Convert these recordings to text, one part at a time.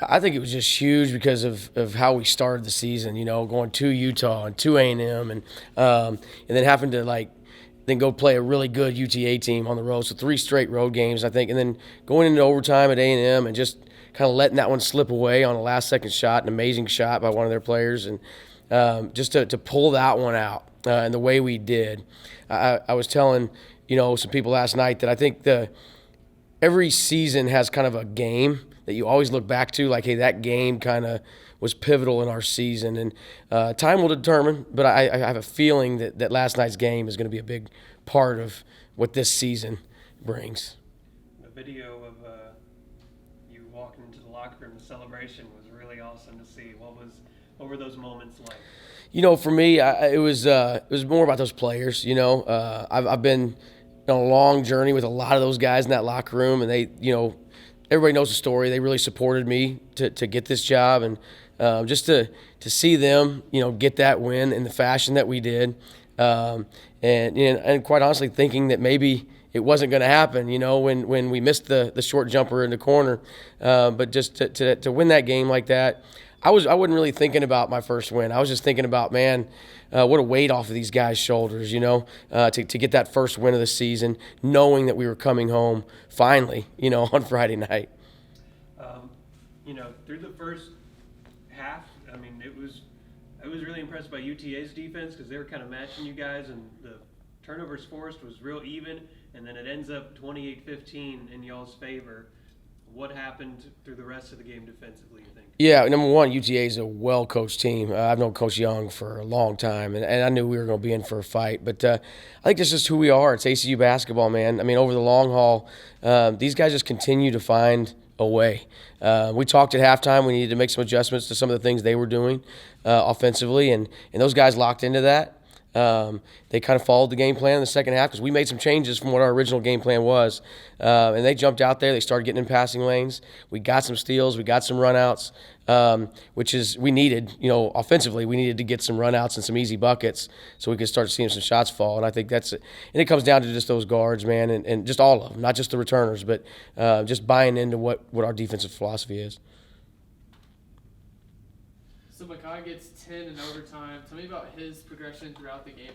I think it was just huge because of how we started the season. Going to Utah and to A&M, and then having to then go play a really good UTA team on the road. So 3 straight road games, I think, and then going into overtime at A&M and just kind of letting that one slip away on a last-second shot, an amazing shot by one of their players, and just to pull that one out and the way we did. I was telling some people last night that I think every season has kind of a game that you always look back to, like, hey, that game kind of was pivotal in our season. And time will determine, but I have a feeling that last night's game is going to be a big part of what this season brings. The video of you walking into the locker room, the celebration was really awesome to see. What were those moments like? For me, it was more about those players. I've been on a long journey with a lot of those guys in that locker room, and they, everybody knows the story. They really supported me to get this job, and just to see them, get that win in the fashion that we did, and quite honestly, thinking that maybe it wasn't going to happen, when we missed the short jumper in the corner, but just to win that game like that. I wasn't really thinking about my first win. I was just thinking about, man, what a weight off of these guys' shoulders, to get that first win of the season, knowing that we were coming home finally, on Friday night. Through the first half, I mean, I was really impressed by UTA's defense because they were kind of matching you guys, and the turnovers forced was real even, and then it ends up 28-15 in y'all's favor. What happened through the rest of the game defensively, you think? Yeah, number one, UTA is a well-coached team. I've known Coach Young for a long time, and I knew we were going to be in for a fight. But I think that's just who we are. It's ACU basketball, man. I mean, over the long haul, these guys just continue to find a way. We talked at halftime. We needed to make some adjustments to some of the things they were doing offensively, and those guys locked into that. They kind of followed the game plan in the second half because we made some changes from what our original game plan was. And they jumped out there. They started getting in passing lanes. We got some steals. We got some runouts, which is we needed, offensively. We needed to get some runouts and some easy buckets so we could start seeing some shots fall. And I think that's it. And it comes down to just those guards, man, and just all of them, not just the returners, but just buying into what our defensive philosophy is. So Makai gets 10 in overtime. Tell me about his progression throughout the game.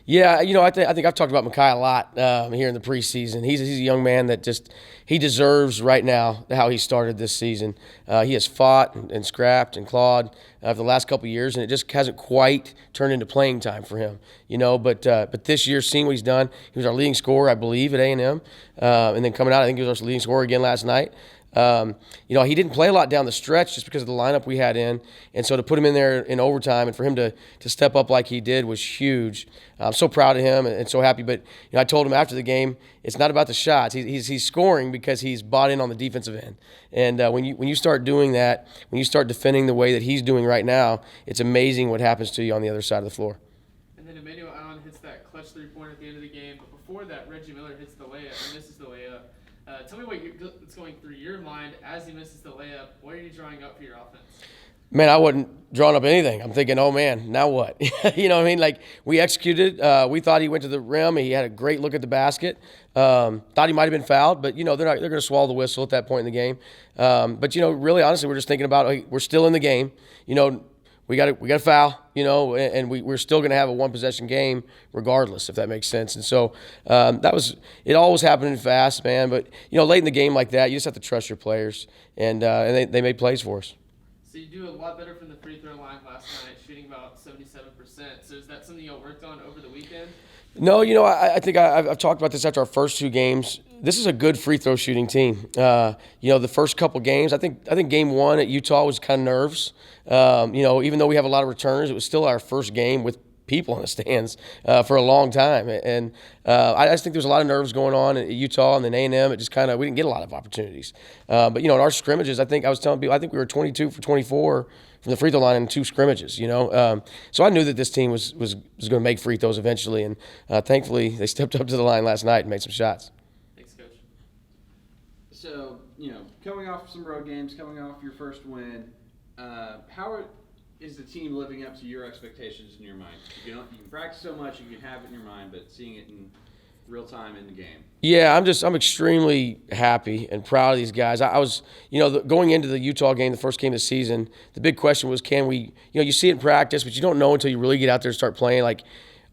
Yeah, I think I've talked about Makai a lot here in the preseason. He's a young man that he deserves right now how he started this season. He has fought and scrapped and clawed for the last couple of years, and it just hasn't quite turned into playing time for him. But this year, seeing what he's done, he was our leading scorer, I believe, at A&M, and then coming out, I think he was our leading scorer again last night. He didn't play a lot down the stretch just because of the lineup we had in, and so to put him in there in overtime and for him to step up like he did was huge. I'm so proud of him and so happy. But I told him after the game, it's not about the shots. He's scoring because he's bought in on the defensive end. And when you start doing that, when you start defending the way that he's doing right now, it's amazing what happens to you on the other side of the floor. And then Emmanuel Allen hits that clutch three-pointer at the end of the game. But before that, Reggie Miller hits the layup and misses the layup. Tell me what's going through your mind as he misses the layup. What are you drawing up for your offense? Man, I wasn't drawing up anything. I'm thinking, oh, man, now what? You know what I mean? Like, we executed. We thought he went to the rim. He had a great look at the basket. Thought he might have been fouled, but, they're going to swallow the whistle at that point in the game. But, really, honestly, we're just thinking about, hey, we're still in the game. We got a foul, and we're still going to have a one-possession game regardless, if that makes sense. And so it all was happening fast, man. But, late in the game like that, you just have to trust your players, and they made plays for us. So you do a lot better from the free throw line last night, shooting about 77%. So is that something y'all worked on over the weekend? No, I think I've talked about this after our first 2 games. This is a good free throw shooting team. The first couple games, I think game 1 at Utah was kind of nerves. Even though we have a lot of returners, it was still our first game with people in the stands for a long time. And I just think there's a lot of nerves going on at Utah and then A&M. It just we didn't get a lot of opportunities. But, in our scrimmages, I think I was telling people, I think we were 22 for 24 from the free throw line in 2 scrimmages, So I knew that this team was going to make free throws eventually. And thankfully, they stepped up to the line last night and made some shots. Thanks, Coach. So, coming off some road games, coming off your first win, is the team living up to your expectations in your mind? You can practice so much, you can have it in your mind, but seeing it real time in the game? Yeah, I'm extremely happy and proud of these guys. I was, going into the Utah game, the first game of the season, the big question was, can we, you see it in practice, but you don't know until you really get out there and start playing. Like,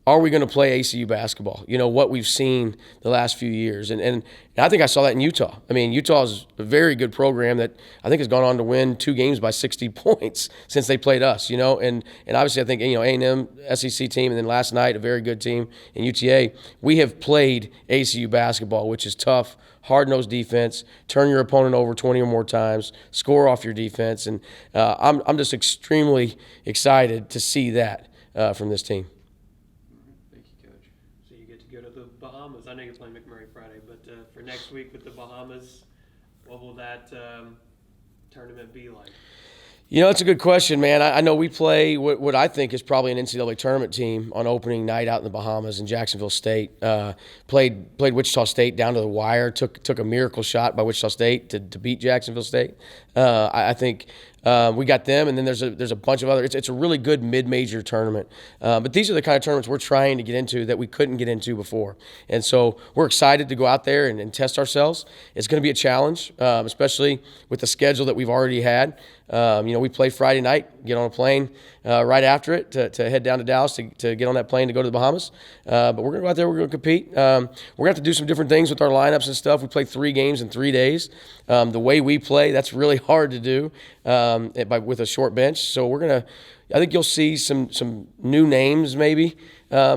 are we going to play ACU basketball? What we've seen the last few years. And I think I saw that in Utah. I mean, Utah is a very good program that I think has gone on to win 2 games by 60 points since they played us, and obviously I think, A&M, SEC team, and then last night a very good team in UTA. We have played ACU basketball, which is tough, hard-nosed defense, turn your opponent over 20 or more times, score off your defense. And I'm just extremely excited to see that from this team. So you get to go to the Bahamas. I know you're playing McMurray Friday, but for next week with the Bahamas, what will that tournament be like? It's a good question, man. I know we play what I think is probably an NCAA tournament team on opening night out in the Bahamas in Jacksonville State. Played Wichita State down to the wire. Took a miracle shot by Wichita State to beat Jacksonville State. I think we got them, and then there's a bunch of other. It's a really good mid-major tournament. But these are the kind of tournaments we're trying to get into that we couldn't get into before. And so we're excited to go out there and test ourselves. It's going to be a challenge, especially with the schedule that we've already had. We play Friday night, get on a plane right after it to head down to Dallas to get on that plane to go to the Bahamas. But we're going to go out there, we're going to compete. We're going to have to do some different things with our lineups and stuff. We play 3 games in 3 days. The way we play, that's really hard to do with a short bench. So I think you'll see some new names maybe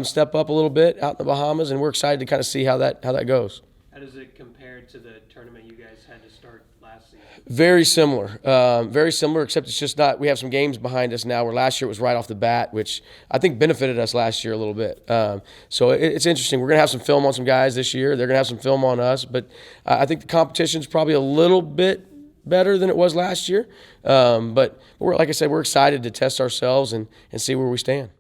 step up a little bit out in the Bahamas, and we're excited to kind of see how that goes. How does it compare to the tournament you guys had to start last season? Very similar, except it's just not. We have some games behind us now where last year it was right off the bat, which I think benefited us last year a little bit. So it's interesting. We're going to have some film on some guys this year. They're going to have some film on us, but I think the competition's probably a little bit better than it was last year. But like I said, we're excited to test ourselves and see where we stand.